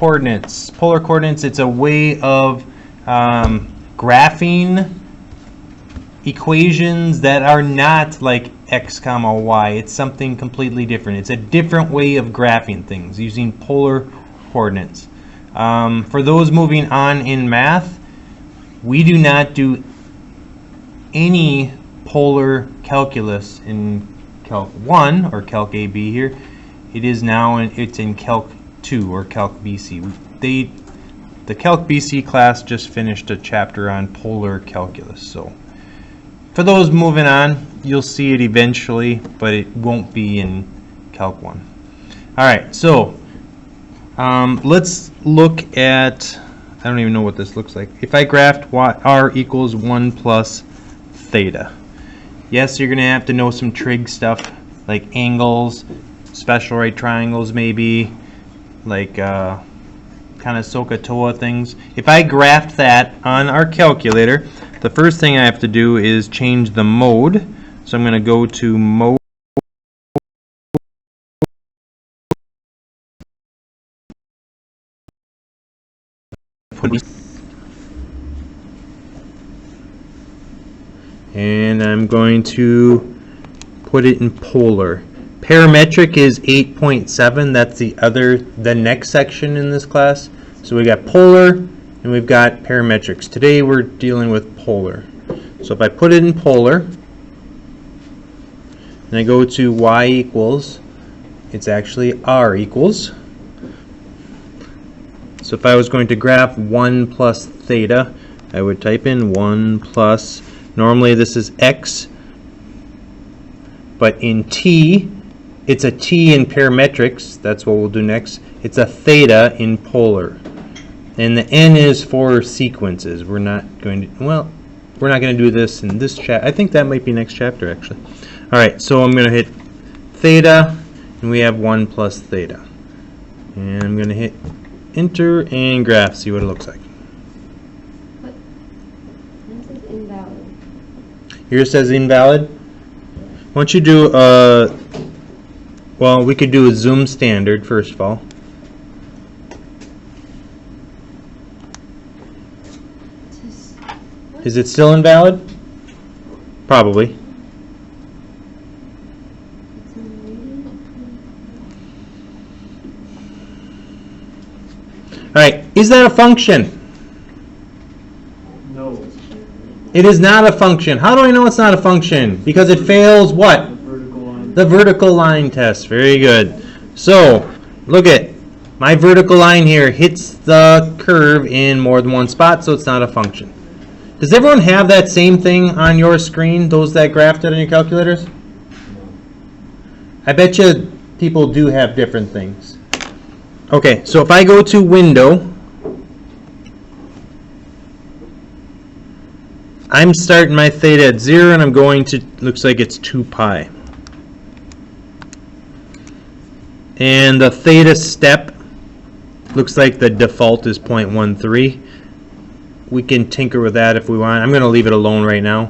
coordinates. Polar coordinates, it's a way of graphing equations that are not like x comma y. It's something completely different. It's a different way of graphing things using polar coordinates. For those moving on in math, we do not do any polar calculus in Calc 1 or Calc AB here. It is now it's in Calc 2 or Calc BC. The Calc BC class just finished a chapter on polar calculus. So for those moving on, you'll see it eventually, but it won't be in Calc 1. All right, so let's look at, I don't even know what this looks like. If I graphed r equals 1 plus theta. Yes, you're going to have to know some trig stuff like angles, special right triangles maybe, like kind of SOHCAHTOA things. If I graphed that on our calculator, the first thing I have to do is change the mode. So I'm going to go to mode. And I'm going to put it in polar. Parametric is 8.7. That's the next section in this class. So we got polar and we've got parametrics. Today we're dealing with polar. So if I put it in polar and I go to y equals, it's actually r equals. So if I was going to graph 1 plus theta, I would type in 1 plus, normally this is x, but in t, it's a t in parametrics, that's what we'll do next. It's a theta in polar. And the n is for sequences. We're not going to do this in this chapter. I think that might be next chapter actually. Alright, so I'm going to hit theta, and we have 1 plus theta. And I'm going to hit enter and graph, see what it looks like. What? This is invalid. Yours says invalid? Once you do well, we could do a zoom standard first of all. Is it still invalid? Probably. Alright, is that a function? No. It is not a function. How do I know it's not a function? Because it fails what? The vertical line. The vertical line test. Very good. So, look at my vertical line here hits the curve in more than one spot, so it's not a function. Does everyone have that same thing on your screen, those that graphed it on your calculators? I bet you people do have different things. Okay, so if I go to window, I'm starting my theta at 0 and I'm going to, looks like it's 2 pi. And the theta step looks like the default is 0.13. We can tinker with that if we want. I'm going to leave it alone right now.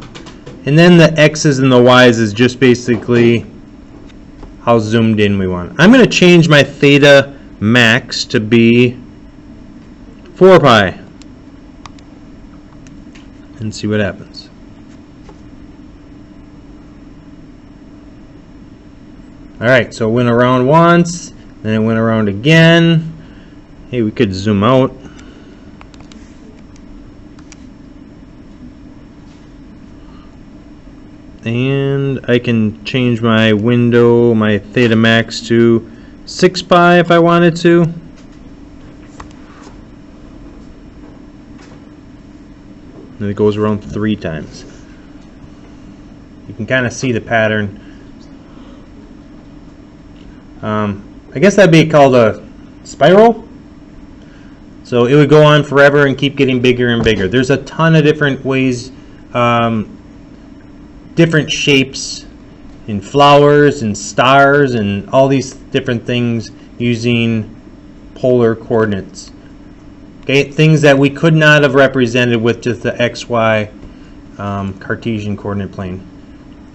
And then the x's and the y's is just basically how zoomed in we want. I'm going to change my theta max to be 4 pi and see what happens. Alright, so it went around once, then it went around again. Hey, we could zoom out. And I can change my window, my theta max to 6 pi if I wanted to. And it goes around 3 times. You can kind of see the pattern. I guess that'd be called a spiral. So it would go on forever and keep getting bigger and bigger. There's a ton of different ways, different shapes in flowers and stars and all these different things using polar coordinates. Okay, things that we could not have represented with just the XY Cartesian coordinate plane.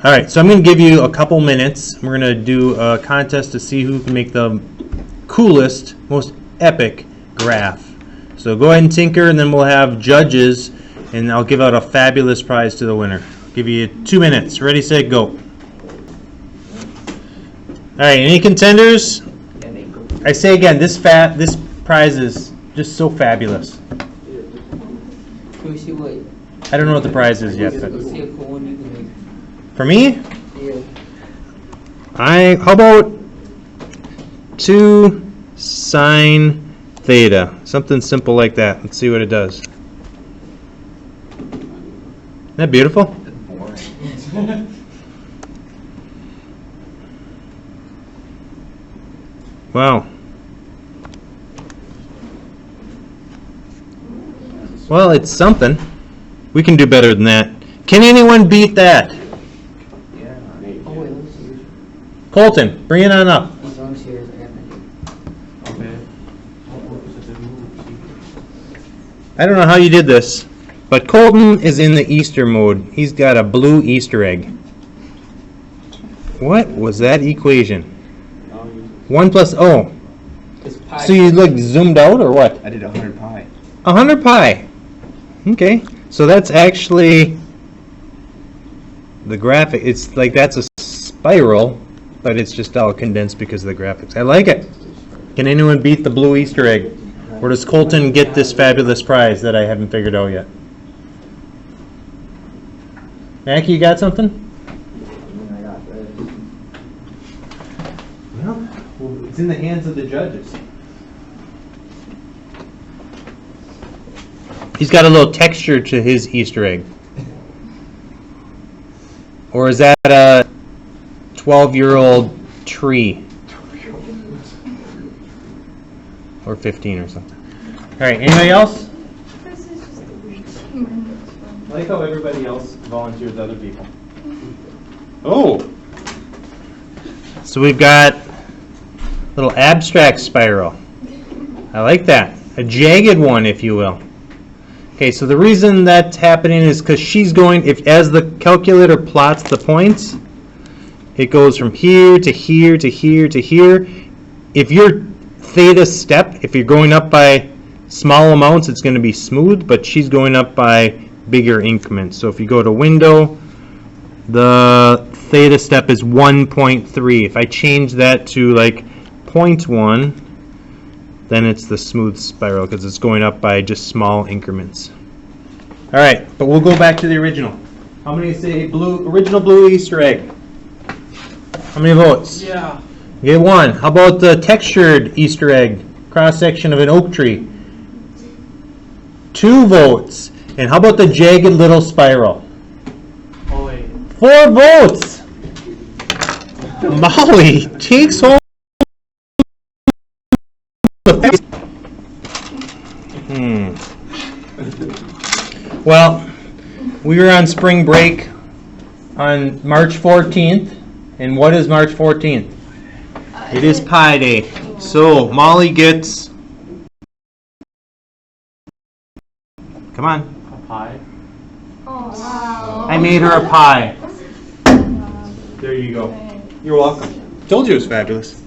Alright, so I'm going to give you a couple minutes. We're going to do a contest to see who can make the coolest, most epic graph. So go ahead and tinker, and then we'll have judges, and I'll give out a fabulous prize to the winner. I'll give you 2 minutes. Ready, set, go. All right, any contenders? I say again, this prize is just so fabulous. Can we see what? I don't know what the prize is yet, but See a cool one you can make. for me, Yeah. how about 2 sine theta? Something simple like that. Let's see what it does. Isn't that beautiful? Wow. Well, it's something. We can do better than that. Can anyone beat that? Oh wait, let me see yours. Colton, bring it on up. As long as yours, I got mine. I don't know how you did this, but Colton is in the Easter mode. He's got a blue Easter egg. What was that equation? 1 plus, oh. It's pi. So you look zoomed out or what? I did 100 pi. 100 pi. Okay, so that's actually the graphic. It's like that's a spiral, but it's just all condensed because of the graphics. I like it. Can anyone beat the blue Easter egg? Or does Colton get this fabulous prize that I haven't figured out yet? Mackie, you got something? Well, it's in the hands of the judges. He's got a little texture to his Easter egg. Or is that a 12-year-old tree? Or 15 or something. All right, anybody else? This is just a weird I like how everybody else volunteers other people. Oh! So we've got a little abstract spiral. I like that. A jagged one, if you will. Okay, so the reason that's happening is because she's going, as the calculator plots the points, it goes from here to here to here to here. If your theta step, if you're going up by small amounts, it's going to be smooth, but she's going up by bigger increments. So if you go to window, the theta step is 1.3. If I change that to like 0.1, then it's the smooth spiral because it's going up by just small increments. All right, but we'll go back to the original. How many say original blue Easter egg? How many votes? Yeah. Okay, 1. How about the textured Easter egg, cross section of an oak tree? 2 votes. And how about the jagged little spiral? Oh wait. 4 votes. Molly takes home the Well, we were on spring break on March 14th. And what is March 14th? It is Pi Day. So Molly gets... Come on. A pie. Oh, wow. I made her a pie. There you go. You're welcome. Told you it was fabulous.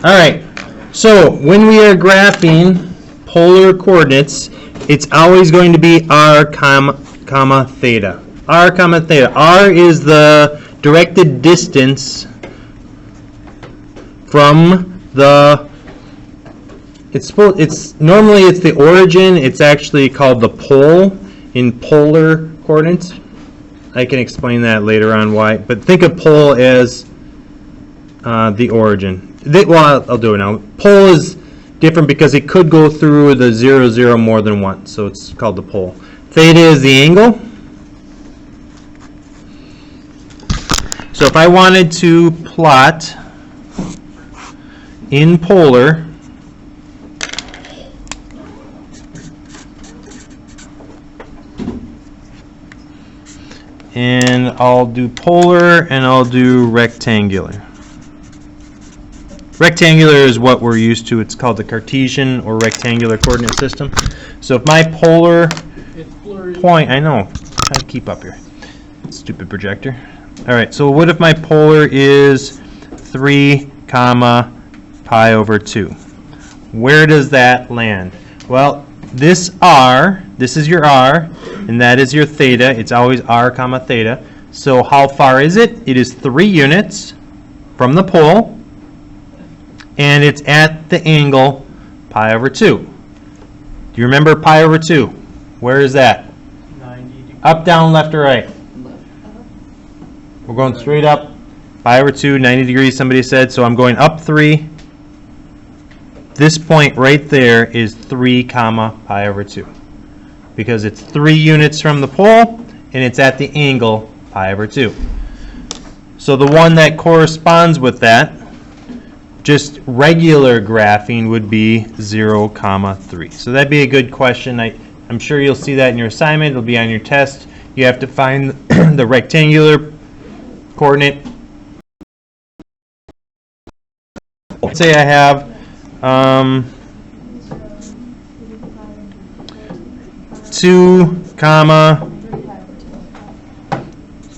All right. So when we are graphing polar coordinates, it's always going to be r comma theta. R comma theta. R is the directed distance from the. Normally it's the origin. It's actually called the pole in polar coordinates. I can explain that later on why. But think of pole as the origin. Well, I'll do it now. Pole is different because it could go through the 0, 0 more than once, so it's called the pole. Theta is the angle. So if I wanted to plot in polar, and I'll do polar and I'll do rectangular. Rectangular is what we're used to. It's called the Cartesian or rectangular coordinate system. So if my polar point, I know, try to keep up here. Stupid projector. All right, so what if my polar is 3, comma pi over 2. Where does that land? Well, this r, this is your r, and that is your theta. It's always r comma theta. So how far is it? It is 3 units from the pole, and it's at the angle pi over 2. Do you remember pi over 2? Where is that? 90 degrees. Up, down, left, or right? We're going straight up. Pi over 2, 90 degrees, somebody said. So I'm going up 3. This point right there is 3 comma pi over 2. Because it's 3 units from the pole, and it's at the angle pi over 2. So the one that corresponds with that, just regular graphing, would be 0 comma 3. So that'd be a good question. I'm sure you'll see that in your assignment. It'll be on your test. You have to find the rectangular coordinate. Let's say I have 2 comma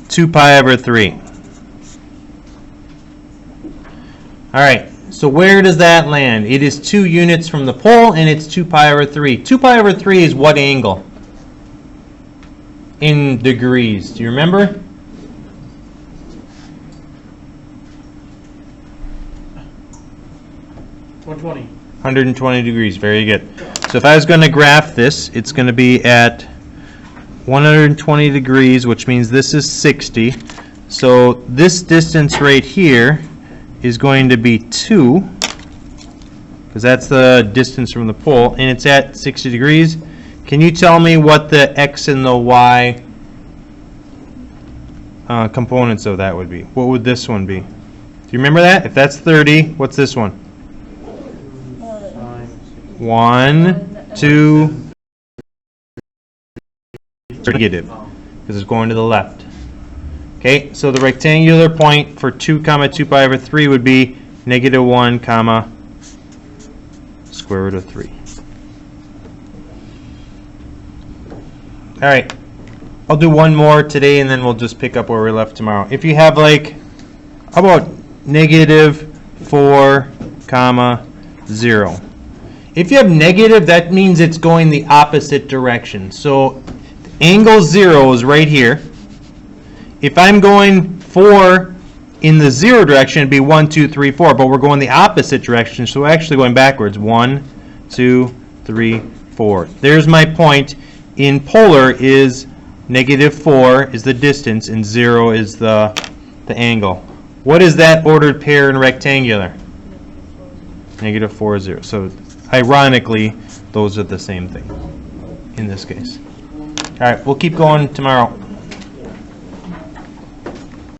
2 pi over 3. All right, so where does that land? It is 2 units from the pole, and it's 2 pi over 3. 2 pi over 3 is what angle? In degrees. Do you remember? $120. 120 degrees. Very good. So if I was going to graph this, it's going to be at 120 degrees, which means this is 60. So this distance right here is going to be 2, because that's the distance from the pole, and it's at 60 degrees. Can you tell me what the x and the y components of that would be? What would this one be? Do you remember that? If that's 30, what's this one? 1, 2, negative, because it's going to the left. Okay, so the rectangular point for 2 comma 2 pi over 3 would be negative 1 comma square root of 3. All right, I'll do one more today, and then we'll just pick up where we left tomorrow. If you have like, how about negative 4 comma 0? If you have negative, that means it's going the opposite direction. So angle 0 is right here. If I'm going 4 in the 0 direction, it'd be 1, 2, 3, 4. But we're going the opposite direction, so we're actually going backwards. 1, 2, 3, 4. There's my point. In polar is negative 4 is the distance, and 0 is the angle. What is that ordered pair in rectangular? Negative 4, 0. So ironically, those are the same thing in this case. All right, we'll keep going tomorrow.